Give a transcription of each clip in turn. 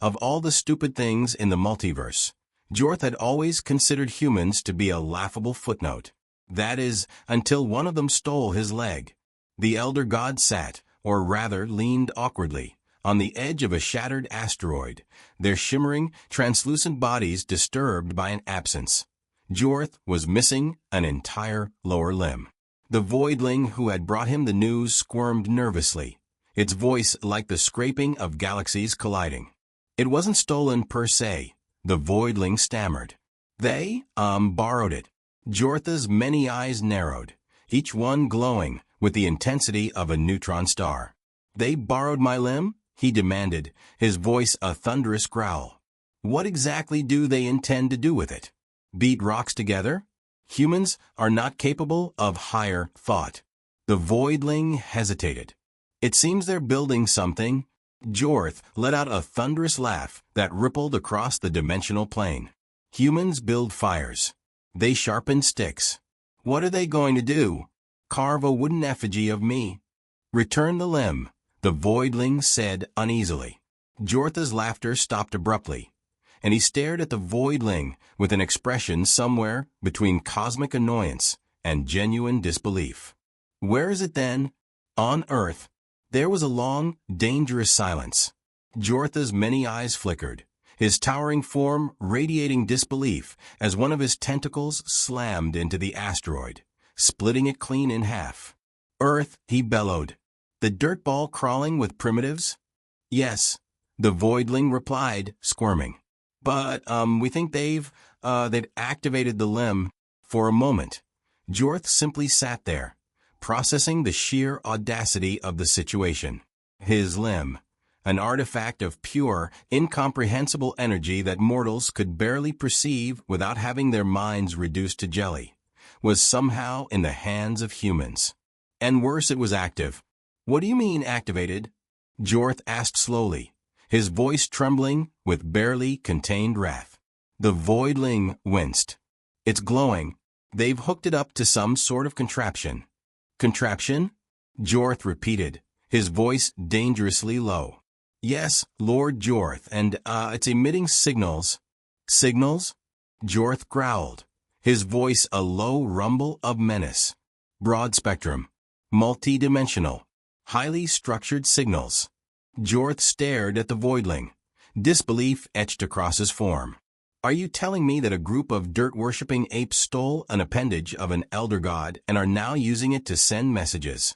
Of all the stupid things in the multiverse, Jorth had always considered humans to be a laughable footnote. That is, until one of them stole his leg. The elder god sat, or rather leaned awkwardly, on the edge of a shattered asteroid, their shimmering, translucent bodies disturbed by an absence. Jorth was missing an entire lower limb. The voidling who had brought him the news squirmed nervously, its voice like the scraping of galaxies colliding. It wasn't stolen per se, the voidling stammered. They, borrowed it. Jorth's many eyes narrowed, each one glowing with the intensity of a neutron star. They borrowed my limb? He demanded, his voice a thunderous growl. What exactly do they intend to do with it? Beat rocks together? Humans are not capable of higher thought. The voidling hesitated. It seems they're building something. Jorth let out a thunderous laugh that rippled across the dimensional plane. Humans build fires. They sharpen sticks. What are they going to do? Carve a wooden effigy of me. Return the limb, the voidling said uneasily. Jorth's laughter stopped abruptly, and he stared at the voidling with an expression somewhere between cosmic annoyance and genuine disbelief. Where is it then? On Earth. There was a long, dangerous silence. Jorth's many eyes flickered, his towering form radiating disbelief as one of his tentacles slammed into the asteroid, splitting it clean in half. Earth, he bellowed. The dirt ball crawling with primitives? Yes, the voidling replied, squirming. But, we think they've activated the limb. For a moment, Jorth simply sat there, processing the sheer audacity of the situation. His limb, an artifact of pure, incomprehensible energy that mortals could barely perceive without having their minds reduced to jelly, was somehow in the hands of humans. And worse, it was active. What do you mean activated? Jorth asked slowly, his voice trembling with barely contained wrath. The voidling winced. It's glowing. They've hooked it up to some sort of contraption. Contraption? Jorth repeated, his voice dangerously low. Yes, Lord Jorth, and, it's emitting signals. Signals? Jorth growled, his voice a low rumble of menace. Broad spectrum. Multi-dimensional. Highly structured signals. Jorth stared at the voidling, disbelief etched across his form. Are you telling me that a group of dirt-worshipping apes stole an appendage of an elder god and are now using it to send messages?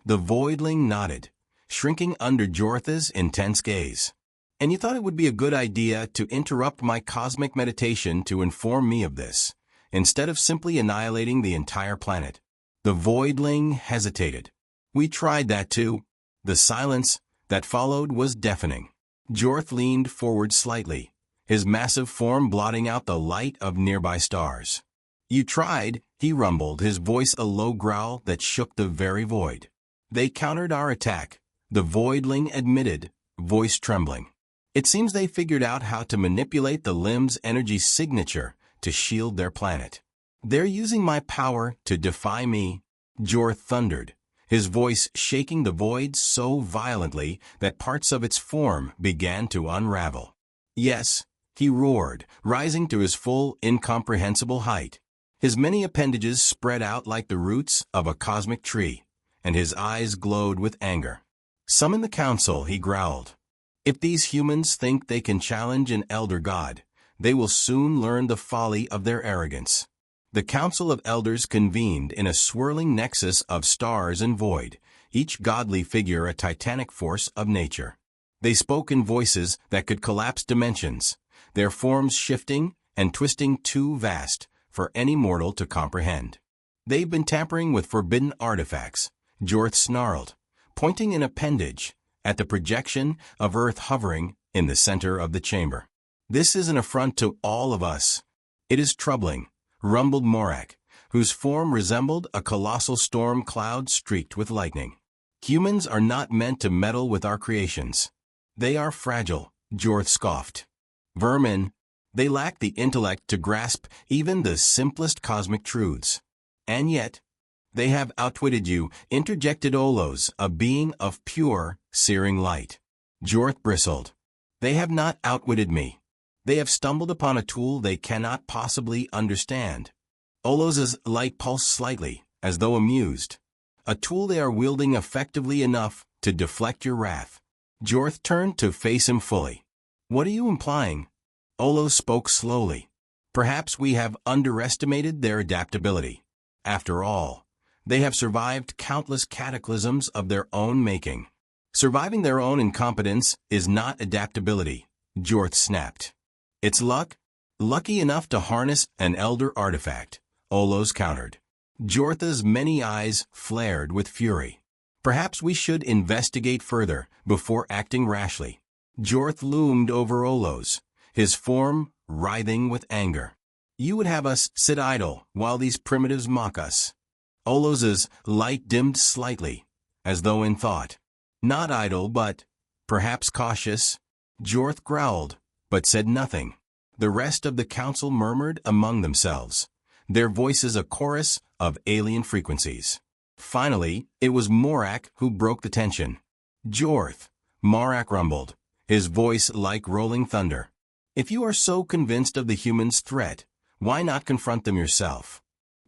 The voidling nodded, shrinking under Jorth's intense gaze. And you thought it would be a good idea to interrupt my cosmic meditation to inform me of this, instead of simply annihilating the entire planet? The voidling hesitated. We tried that too. The silence that followed was deafening. Jorth leaned forward slightly, his massive form blotting out the light of nearby stars. You tried, he rumbled, his voice a low growl that shook the very void. They countered our attack, the voidling admitted, voice trembling. It seems they figured out how to manipulate the limb's energy signature to shield their planet. They're using my power to defy me, Jorth thundered, his voice shaking the void so violently that parts of its form began to unravel. Yes, he roared, rising to his full, incomprehensible height. His many appendages spread out like the roots of a cosmic tree, and his eyes glowed with anger. Summon the council, he growled. If these humans think they can challenge an elder god, they will soon learn the folly of their arrogance. The Council of Elders convened in a swirling nexus of stars and void, each godly figure a titanic force of nature. They spoke in voices that could collapse dimensions, their forms shifting and twisting too vast for any mortal to comprehend. They've been tampering with forbidden artifacts, Jorth snarled, pointing an appendage at the projection of Earth hovering in the center of the chamber. This is an affront to all of us. It is troubling, rumbled Morak, whose form resembled a colossal storm cloud streaked with lightning. Humans are not meant to meddle with our creations. They are fragile, Jorth scoffed. Vermin. They lack the intellect to grasp even the simplest cosmic truths. And yet, they have outwitted you, interjected Olos, a being of pure, searing light. Jorth bristled. They have not outwitted me. They have stumbled upon a tool they cannot possibly understand. Olos's light pulsed slightly, as though amused. A tool they are wielding effectively enough to deflect your wrath. Jorth turned to face him fully. What are you implying? Olos spoke slowly. Perhaps we have underestimated their adaptability. After all, they have survived countless cataclysms of their own making. Surviving their own incompetence is not adaptability, Jorth snapped. It's luck? Lucky enough to harness an elder artifact, Olos countered. Jorth's many eyes flared with fury. Perhaps we should investigate further before acting rashly. Jorth loomed over Olos, his form writhing with anger. You would have us sit idle while these primitives mock us. Olos's light dimmed slightly, as though in thought. Not idle, but perhaps cautious. Jorth growled, but said nothing. The rest of the council murmured among themselves, their voices a chorus of alien frequencies. Finally, it was Morak who broke the tension. Jorth, Morak rumbled, his voice like rolling thunder. If you are so convinced of the humans' threat, why not confront them yourself?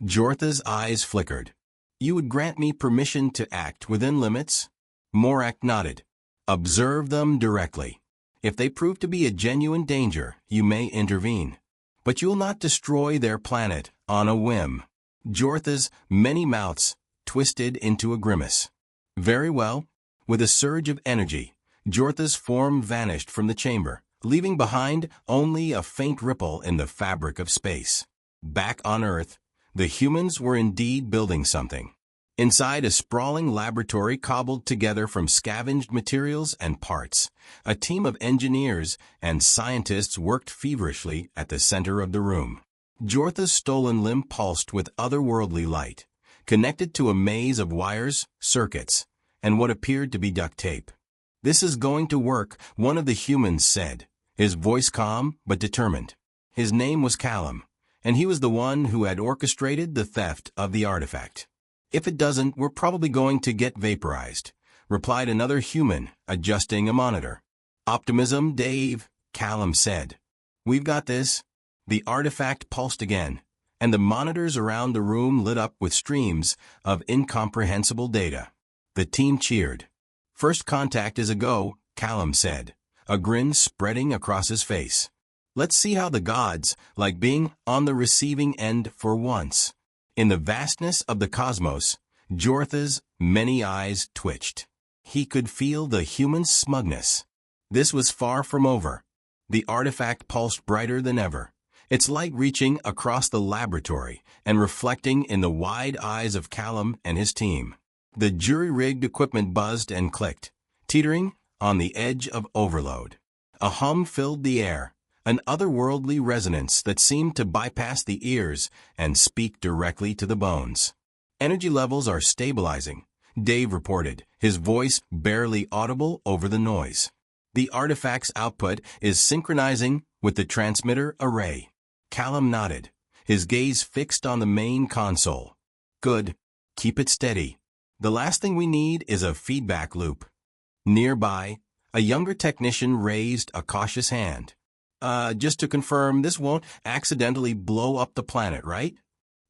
Jorth's eyes flickered. You would grant me permission to act within limits? Morak nodded. Observe them directly. If they prove to be a genuine danger, you may intervene. But you'll not destroy their planet on a whim. Jorth's many mouths twisted into a grimace. Very well. With a surge of energy, Jorth's form vanished from the chamber, leaving behind only a faint ripple in the fabric of space. Back on Earth, the humans were indeed building something. Inside a sprawling laboratory cobbled together from scavenged materials and parts, a team of engineers and scientists worked feverishly at the center of the room. Jorth's stolen limb pulsed with otherworldly light, connected to a maze of wires, circuits, and what appeared to be duct tape. This is going to work, one of the humans said, his voice calm but determined. His name was Callum, and he was the one who had orchestrated the theft of the artifact. If it doesn't, we're probably going to get vaporized, replied another human, adjusting a monitor. Optimism, Dave, Callum said. We've got this. The artifact pulsed again, and the monitors around the room lit up with streams of incomprehensible data. The team cheered. First contact is a go, Callum said, a grin spreading across his face. Let's see how the gods like being on the receiving end for once. In the vastness of the cosmos, Jorth's many eyes twitched. He could feel the human smugness. This was far from over. The artifact pulsed brighter than ever, its light reaching across the laboratory and reflecting in the wide eyes of Callum and his team. The jury-rigged equipment buzzed and clicked, teetering on the edge of overload. A hum filled the air, an otherworldly resonance that seemed to bypass the ears and speak directly to the bones. Energy levels are stabilizing, Dave reported, his voice barely audible over the noise. The artifact's output is synchronizing with the transmitter array. Callum nodded, his gaze fixed on the main console. Good. Keep it steady. The last thing we need is a feedback loop. Nearby, a younger technician raised a cautious hand. Just to confirm, this won't accidentally blow up the planet, right?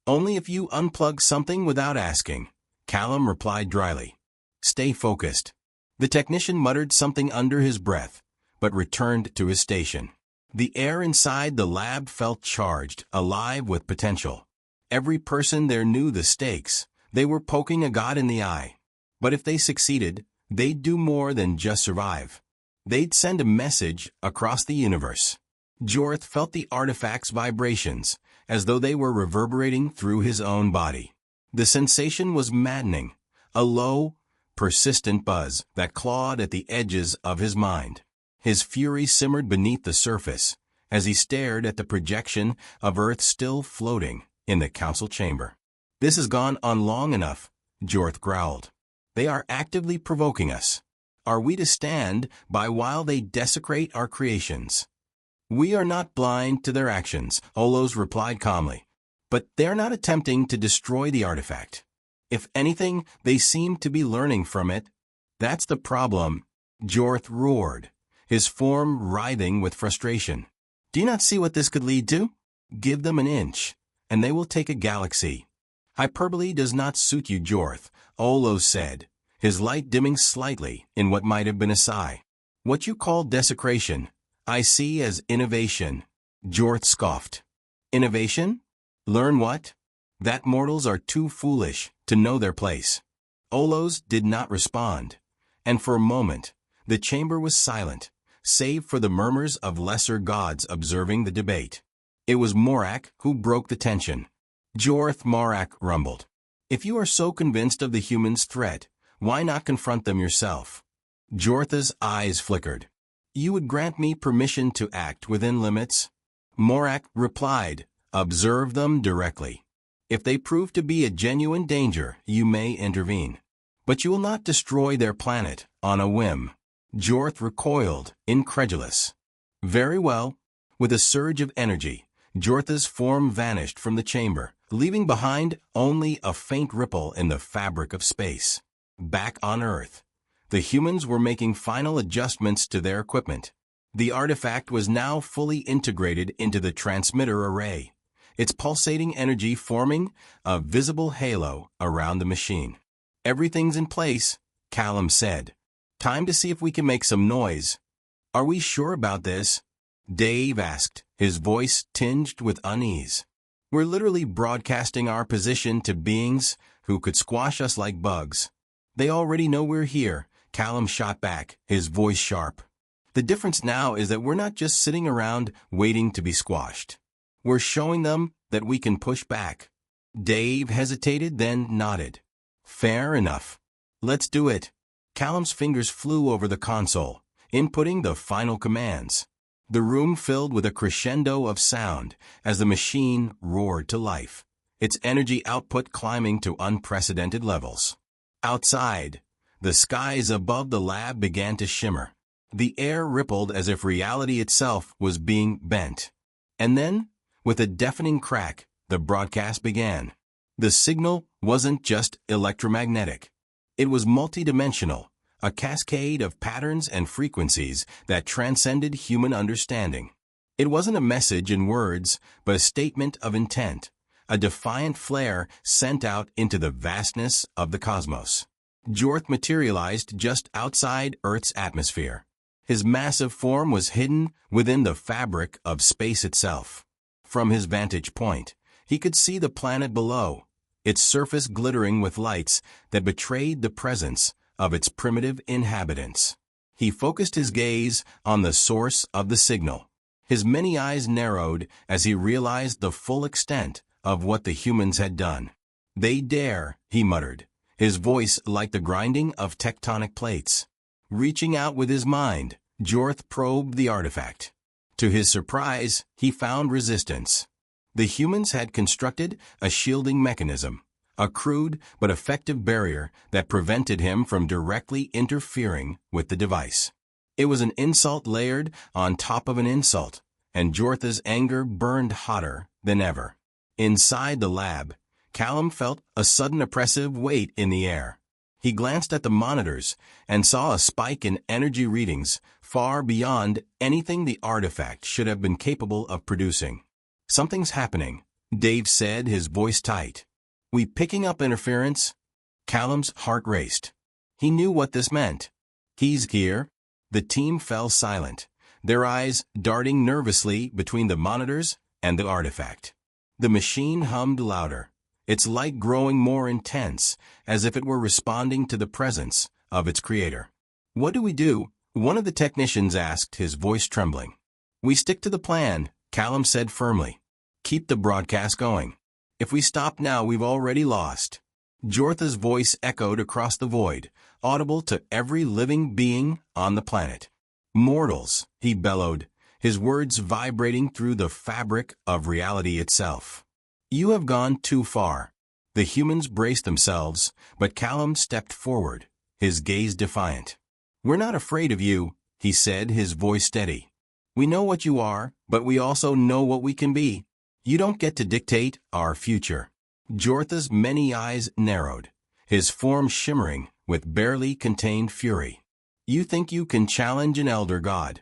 Only if you unplug something without asking, Callum replied dryly. Stay focused. The technician muttered something under his breath, but returned to his station. The air inside the lab felt charged, alive with potential. Every person there knew the stakes. They were poking a god in the eye. But if they succeeded, they'd do more than just survive. They'd send a message across the universe. Jorth felt the artifact's vibrations, as though they were reverberating through his own body. The sensation was maddening, a low, persistent buzz that clawed at the edges of his mind. His fury simmered beneath the surface as he stared at the projection of Earth still floating in the council chamber. This has gone on long enough, Jorth growled. They are actively provoking us. Are we to stand by while they desecrate our creations? We are not blind to their actions, Olos replied calmly. But they're not attempting to destroy the artifact. If anything, they seem to be learning from it. That's the problem, Jorth roared, his form writhing with frustration. Do you not see what this could lead to? Give them an inch, and they will take a galaxy. Hyperbole does not suit you, Jorth, Olo said, his light dimming slightly in what might have been a sigh. What you call desecration, I see as innovation. Jorth scoffed. Innovation? Learn what? That mortals are too foolish to know their place. Olos did not respond, and for a moment, the chamber was silent, save for the murmurs of lesser gods observing the debate. It was Morak who broke the tension. Jorth Morak rumbled. If you are so convinced of the humans' threat, why not confront them yourself? Jorth's eyes flickered. You would grant me permission to act within limits? Morak replied, observe them directly. If they prove to be a genuine danger, you may intervene. But you will not destroy their planet on a whim. Jorth recoiled, incredulous. Very well. With a surge of energy, Jorth's form vanished from the chamber, leaving behind only a faint ripple in the fabric of space. Back on Earth, the humans were making final adjustments to their equipment. The artifact was now fully integrated into the transmitter array, its pulsating energy forming a visible halo around the machine. Everything's in place, Callum said. Time to see if we can make some noise. Are we sure about this? Dave asked, his voice tinged with unease. We're literally broadcasting our position to beings who could squash us like bugs. They already know we're here, Callum shot back, his voice sharp. The difference now is that we're not just sitting around waiting to be squashed. We're showing them that we can push back. Dave hesitated, then nodded. Fair enough. Let's do it. Callum's fingers flew over the console, inputting the final commands. The room filled with a crescendo of sound as the machine roared to life, its energy output climbing to unprecedented levels. Outside, the skies above the lab began to shimmer. The air rippled as if reality itself was being bent. And then, with a deafening crack, the broadcast began. The signal wasn't just electromagnetic. It was multidimensional, a cascade of patterns and frequencies that transcended human understanding. It wasn't a message in words, but a statement of intent, a defiant flare sent out into the vastness of the cosmos. Jorth materialized just outside Earth's atmosphere. His massive form was hidden within the fabric of space itself. From his vantage point, he could see the planet below, its surface glittering with lights that betrayed the presence of its primitive inhabitants. He focused his gaze on the source of the signal. His many eyes narrowed as he realized the full extent of what the humans had done. They dare, he muttered, his voice like the grinding of tectonic plates. Reaching out with his mind, Jorth probed the artifact. To his surprise, he found resistance. The humans had constructed a shielding mechanism, a crude but effective barrier that prevented him from directly interfering with the device. It was an insult layered on top of an insult, and Jorth's anger burned hotter than ever. Inside the lab, Callum felt a sudden oppressive weight in the air. He glanced at the monitors and saw a spike in energy readings far beyond anything the artifact should have been capable of producing. Something's happening, Dave said, his voice tight. We picking up interference? Callum's heart raced. He knew what this meant. He's here. The team fell silent, their eyes darting nervously between the monitors and the artifact. The machine hummed louder, its light growing more intense, as if it were responding to the presence of its creator. What do we do? One of the technicians asked, his voice trembling. We stick to the plan, Callum said firmly. Keep the broadcast going. If we stop now, we've already lost. Jorth's voice echoed across the void, audible to every living being on the planet. Mortals, he bellowed, his words vibrating through the fabric of reality itself. You have gone too far. The humans braced themselves, but Callum stepped forward, his gaze defiant. We're not afraid of you, he said, his voice steady. We know what you are, but we also know what we can be. You don't get to dictate our future. Jorth's many eyes narrowed, his form shimmering with barely contained fury. You think you can challenge an elder god?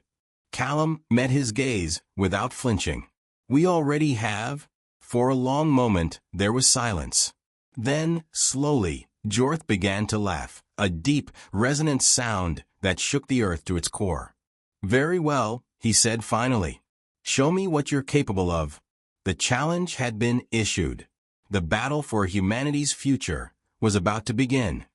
Callum met his gaze without flinching. We already have? For a long moment, there was silence. Then, slowly, Jorth began to laugh, a deep, resonant sound that shook the earth to its core. Very well, he said finally. Show me what you're capable of. The challenge had been issued. The battle for humanity's future was about to begin.